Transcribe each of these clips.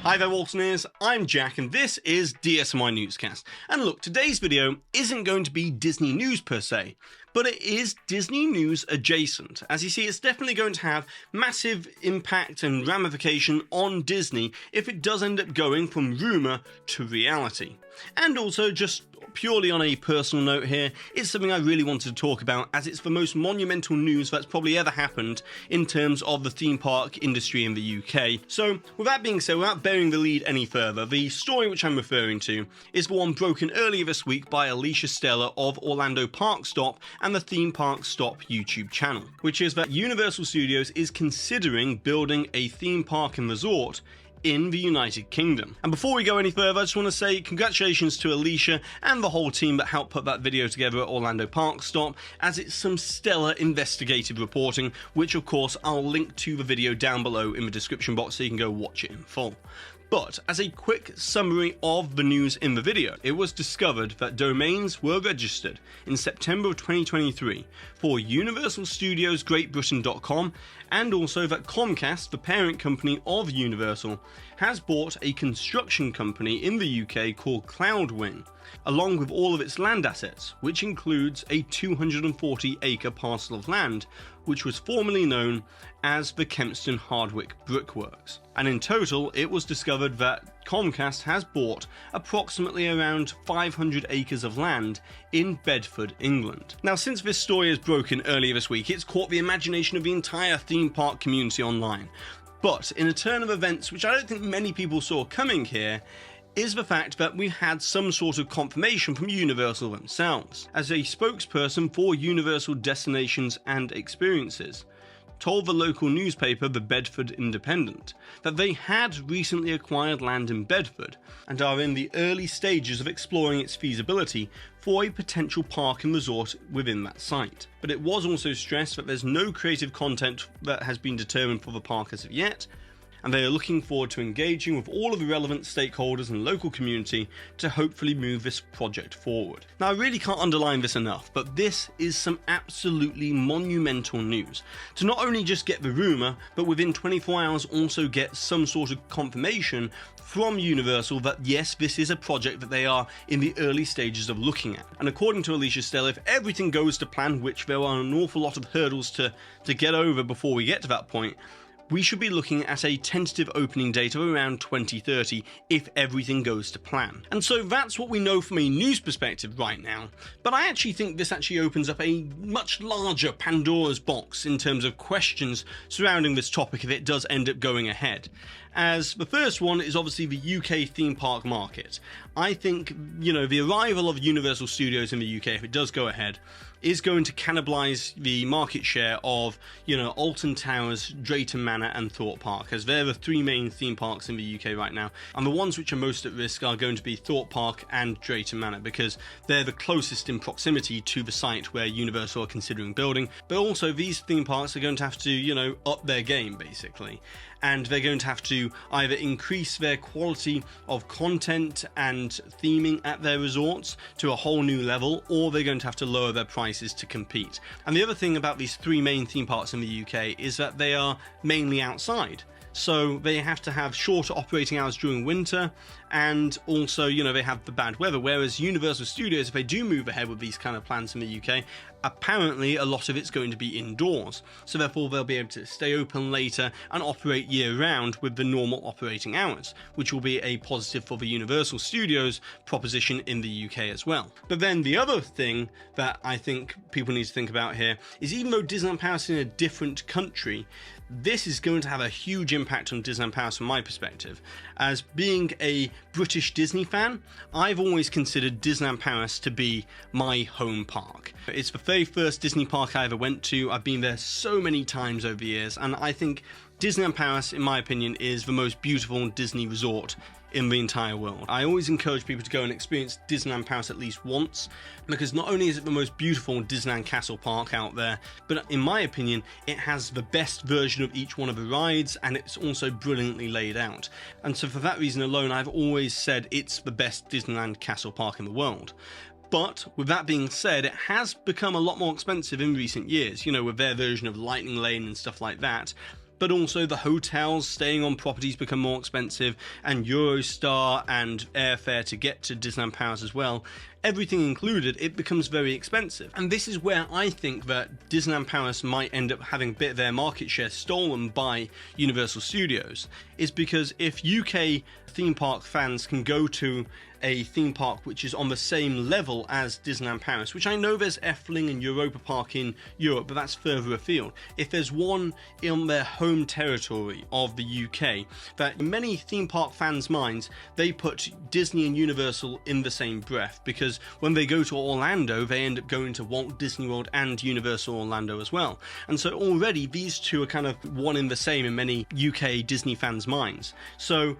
Hi there Waltoneers, I'm Jack and this is DSNY Newscast. And look, today's video isn't going to be Disney news per se, but it is Disney news adjacent. As you see, it's definitely going to have massive impact and ramification on Disney if it does end up going from rumour to reality. And also, just purely on a personal note here, it's something I really wanted to talk about as it's the most monumental news that's probably ever happened in terms of the theme park industry in the UK. So with that being said, without bearing the lead any further, the story which I'm referring to is the one broken earlier this week by Alicia Stella of Orlando Park Stop and the Theme Park Stop YouTube channel, which is that Universal Studios is considering building a theme park and resort in the United Kingdom. And before we go any further, I just want to say congratulations to Alicia and the whole team that helped put that video together at Orlando Park Stop, as it's some stellar investigative reporting, which of course I'll link to the video down below in the description box so you can go watch it in full. But as a quick summary of the news in the video, it was discovered that domains were registered in September of 2023 for universalstudiosgreatbritain.com, and also that Comcast, the parent company of Universal, has bought a construction company in the UK called Cloudwing, along with all of its land assets, which includes a 240-acre parcel of land, which was formerly known as the Kempston Hardwick Brickworks. And in total, it was discovered that Comcast has bought approximately around 500 acres of land in Bedford, England. Now, since this story has broken earlier this week, it's caught the imagination of the entire theme park community online. But in a turn of events which I don't think many people saw coming here, is the fact that we've had some sort of confirmation from Universal themselves, as a spokesperson for Universal Destinations and Experiences told the local newspaper, the Bedford Independent, that they had recently acquired land in Bedford and are in the early stages of exploring its feasibility for a potential park and resort within that site. But it was also stressed that there's no creative content that has been determined for the park as of yet, and they are looking forward to engaging with all of the relevant stakeholders and local community to hopefully move this project forward. Now, I really can't underline this enough, but this is some absolutely monumental news. To not only just get the rumour, but within 24 hours also get some sort of confirmation from Universal that yes, this is a project that they are in the early stages of looking at. And according to Alicia Stella, if everything goes to plan, which there are an awful lot of hurdles to get over before we get to that point, we should be looking at a tentative opening date of around 2030 if everything goes to plan. And so that's what we know from a news perspective right now, but I actually think this actually opens up a much larger Pandora's box in terms of questions surrounding this topic if it does end up going ahead. As the first one is obviously the UK theme park market. I think, the arrival of Universal Studios in the UK, if it does go ahead, is going to cannibalise the market share of, Alton Towers, Drayton Manor and Thorpe Park, as they're the three main theme parks in the UK right now. And the ones which are most at risk are going to be Thorpe Park and Drayton Manor, because they're the closest in proximity to the site where Universal are considering building. But also these theme parks are going to have to, up their game basically. And they're going to have to either increase their quality of content and theming at their resorts to a whole new level, or they're going to have to lower their prices to compete. And the other thing about these three main theme parks in the UK is that they are mainly outside. So they have to have shorter operating hours during winter, and also, they have the bad weather, whereas Universal Studios, if they do move ahead with these kind of plans in the UK, apparently a lot of it's going to be indoors. So therefore they'll be able to stay open later and operate year round with the normal operating hours, which will be a positive for the Universal Studios proposition in the UK as well. But then the other thing that I think people need to think about here is, even though Disneyland Paris is in a different country, this is going to have a huge impact on Disneyland Paris from my perspective. As being a British Disney fan, I've always considered Disneyland Paris to be my home park. It's the very first Disney park I ever went to. I've been there so many times over the years, and I think Disneyland Paris, in my opinion, is the most beautiful Disney resort in the entire world. I always encourage people to go and experience Disneyland Paris at least once, because not only is it the most beautiful Disneyland Castle Park out there, but in my opinion, it has the best version of each one of the rides, and it's also brilliantly laid out. And so for that reason alone, I've always said it's the best Disneyland Castle Park in the world. But with that being said, it has become a lot more expensive in recent years, with their version of Lightning Lane and stuff like that. but also the hotels, staying on properties become more expensive, and Eurostar and airfare to get to Disneyland Paris as well. Everything included, it becomes very expensive. And this is where I think that Disneyland Paris might end up having a bit of their market share stolen by Universal Studios, is because if UK theme park fans can go to a theme park which is on the same level as Disneyland Paris, which I know there's Efteling and Europa Park in Europe, but that's further afield. If there's one in their home territory of the UK, that in many theme park fans' minds, they put Disney and Universal in the same breath, because when they go to Orlando, they end up going to Walt Disney World and Universal Orlando as well. And so already these two are kind of one in the same in many UK Disney fans' minds. So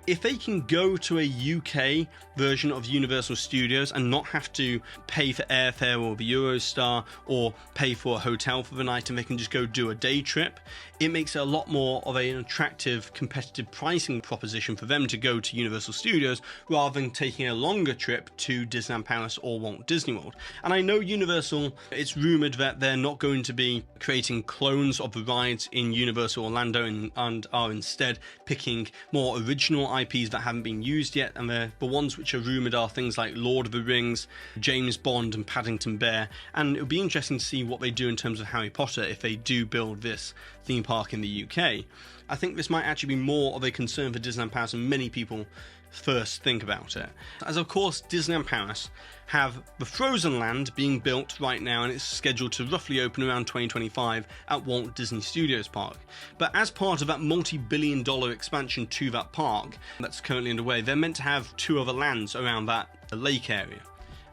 if they can go to a UK version of Universal Studios and not have to pay for airfare or the Eurostar or pay for a hotel for the night, and they can just go do a day trip, it makes it a lot more of an attractive competitive pricing proposition for them to go to Universal Studios rather than taking a longer trip to Disneyland Paris or Walt Disney World. And I know Universal, it's rumoured that they're not going to be creating clones of the rides in Universal Orlando and are instead picking more original IPs that haven't been used yet, and the ones which are rumoured are things like Lord of the Rings, James Bond and Paddington Bear. And it'll be interesting to see what they do in terms of Harry Potter if they do build this theme park in the UK. I think this might actually be more of a concern for Disneyland Paris than many people first think about it. As of course Disneyland Paris have the Frozen Land being built right now, and it's scheduled to roughly open around 2025 at Walt Disney Studios Park. But as part of that multi-billion-dollar expansion to that park that's currently underway, they're meant to have two other lands around that lake area.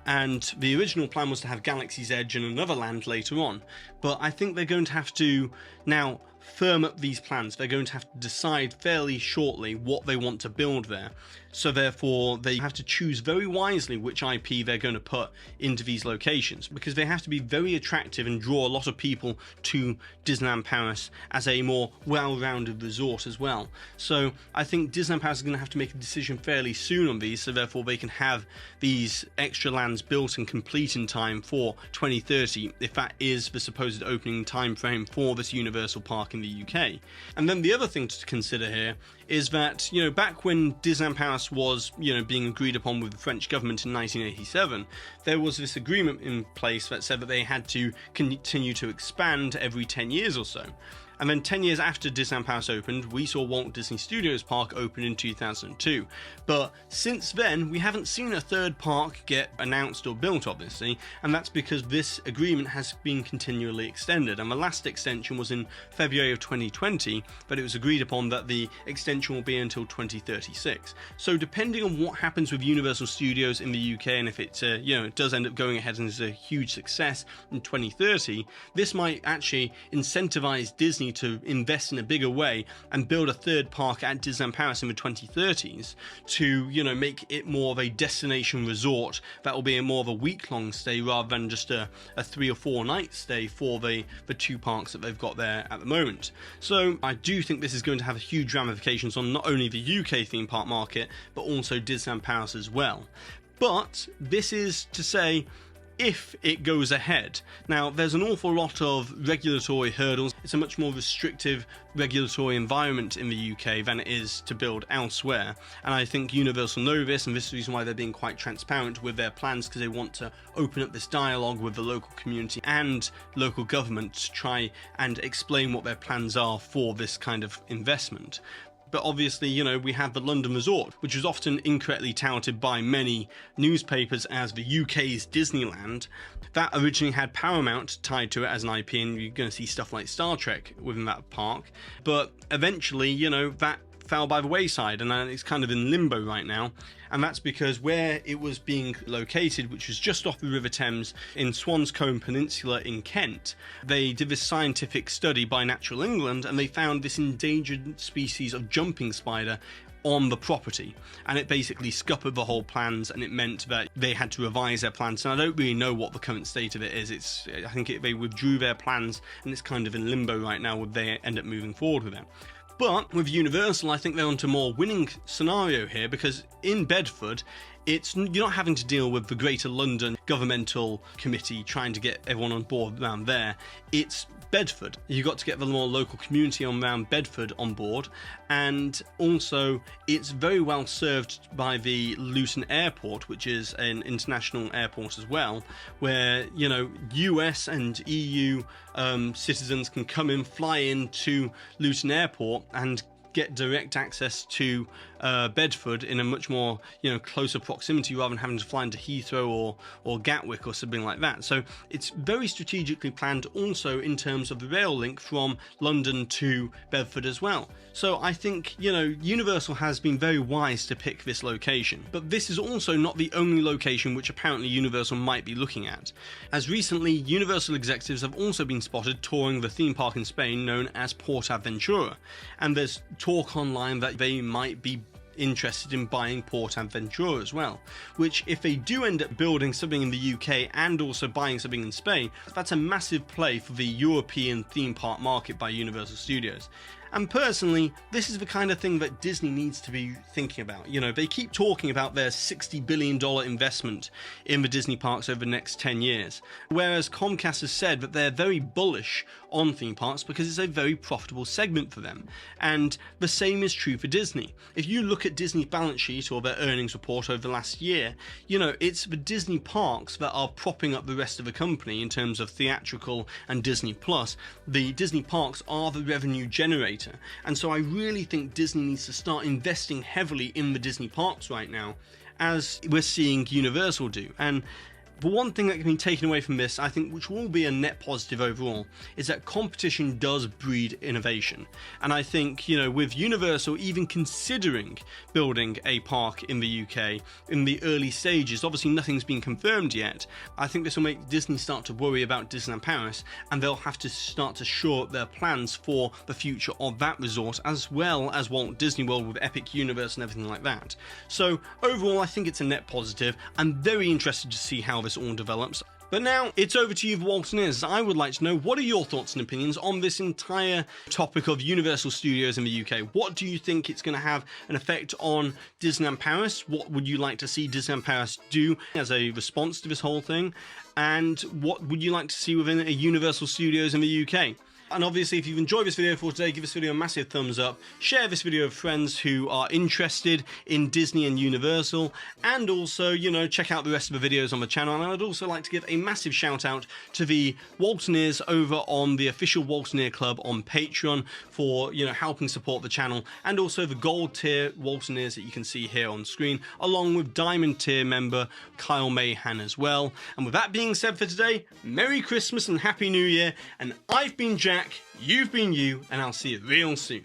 And the original plan was to have Galaxy's Edge and another land later on. But I think they're going to have to now firm up these plans. They're going to have to decide fairly shortly what they want to build there. So therefore they have to choose very wisely which IP they're going to put into these locations, because they have to be very attractive and draw a lot of people to Disneyland Paris as a more well-rounded resort as well. So I think Disneyland Paris is going to have to make a decision fairly soon on these, so therefore they can have these extra lands built and complete in time for 2030, if that is the supposed opening time frame for this Universal Park in the UK. And then the other thing to consider here is that, you know, back when Disneyland Paris was, you know, being agreed upon with the French government in 1987, there was this agreement in place that said that they had to continue to expand every 10 years or so. And then 10 years after Disneyland Paris opened, we saw Walt Disney Studios Park open in 2002. But since then, we haven't seen a third park get announced or built, obviously, and that's because this agreement has been continually extended. And the last extension was in February of 2020, but it was agreed upon that the extension will be until 2036. So depending on what happens with Universal Studios in the UK, and if it, it does end up going ahead and is a huge success in 2030, this might actually incentivize Disney to invest in a bigger way and build a third park at Disneyland Paris in the 2030s to, make it more of a destination resort that will be more of a week-long stay rather than just a 3 or 4 night stay for the two parks that they've got there at the moment. So I do think this is going to have huge ramifications on not only the UK theme park market, but also Disneyland Paris as well. But this is to say, if it goes ahead. Now, there's an awful lot of regulatory hurdles. It's a much more restrictive regulatory environment in the UK than it is to build elsewhere. And I think Universal know this, and this is the reason why they're being quite transparent with their plans, because they want to open up this dialogue with the local community and local government to try and explain what their plans are for this kind of investment. But obviously, we have the London Resort, which was often incorrectly touted by many newspapers as the UK's Disneyland. That originally had Paramount tied to it as an IP, and you're going to see stuff like Star Trek within that park. But eventually, that fell by the wayside, and it's kind of in limbo right now. And that's because where it was being located, which was just off the River Thames in Swanscombe Peninsula in Kent, they did this scientific study by Natural England, and they found this endangered species of jumping spider on the property, and it basically scuppered the whole plans, and it meant that they had to revise their plans. And I don't really know what the current state of it is. I think they withdrew their plans, and it's kind of in limbo right now, would they end up moving forward with it. But with Universal, I think they're onto a more winning scenario here, because in Bedford, you're not having to deal with the Greater London Governmental Committee trying to get everyone on board around there. It's Bedford. You got to get the more local community around Bedford on board, and also it's very well served by the Luton Airport, which is an international airport as well, where, you know, US and EU citizens can come in, fly into Luton Airport and get direct access to Bedford in a much more, you know, closer proximity, rather than having to fly into Heathrow or Gatwick or something like that. So it's very strategically planned also in terms of the rail link from London to Bedford as well. So I think, you know, Universal has been very wise to pick this location. But this is also not the only location which apparently Universal might be looking at, as recently Universal executives have also been spotted touring the theme park in Spain known as PortAventura, and there's talk online that they might be interested in buying PortAventura as well, which, if they do end up building something in the UK and also buying something in Spain, that's a massive play for the European theme park market by Universal Studios. And personally, this is the kind of thing that Disney needs to be thinking about. You know, they keep talking about their $60 billion investment in the Disney parks over the next 10 years, whereas Comcast has said that they're very bullish on theme parks because it's a very profitable segment for them. And the same is true for Disney. If you look at Disney's balance sheet or their earnings report over the last year, you know, it's the Disney parks that are propping up the rest of the company in terms of theatrical and Disney Plus. The Disney parks are the revenue generator. And so I really think Disney needs to start investing heavily in the Disney parks right now, as we're seeing Universal do. And the one thing that can be taken away from this, I think, which will be a net positive overall, is that competition does breed innovation. And I think, you know, with Universal even considering building a park in the UK in the early stages, obviously nothing's been confirmed yet, I think this will make Disney start to worry about Disneyland Paris, and they'll have to start to shore up their plans for the future of that resort, as well as Walt Disney World with Epic Universe and everything like that. So overall, I think it's a net positive. I'm very interested to see how this all develops. But now it's over to you, the Waltoneers. I would like to know, what are your thoughts and opinions on this entire topic of Universal Studios in the UK? What do you think it's going to have an effect on Disneyland Paris? What would you like to see Disneyland Paris do as a response to this whole thing? And what would you like to see within a Universal Studios in the UK? And obviously, if you've enjoyed this video for today, give this video a massive thumbs up, share this video with friends who are interested in Disney and Universal, and also, you know, check out the rest of the videos on the channel. And I'd also like to give a massive shout out to the Waltoneers over on the official Waltoneer Club on Patreon for, you know, helping support the channel, and also the gold tier Waltoneers that you can see here on screen, along with diamond tier member Kyle Mahan as well. And with that being said for today, Merry Christmas and Happy New Year, and I've been Jack, you've been you, and I'll see you real soon.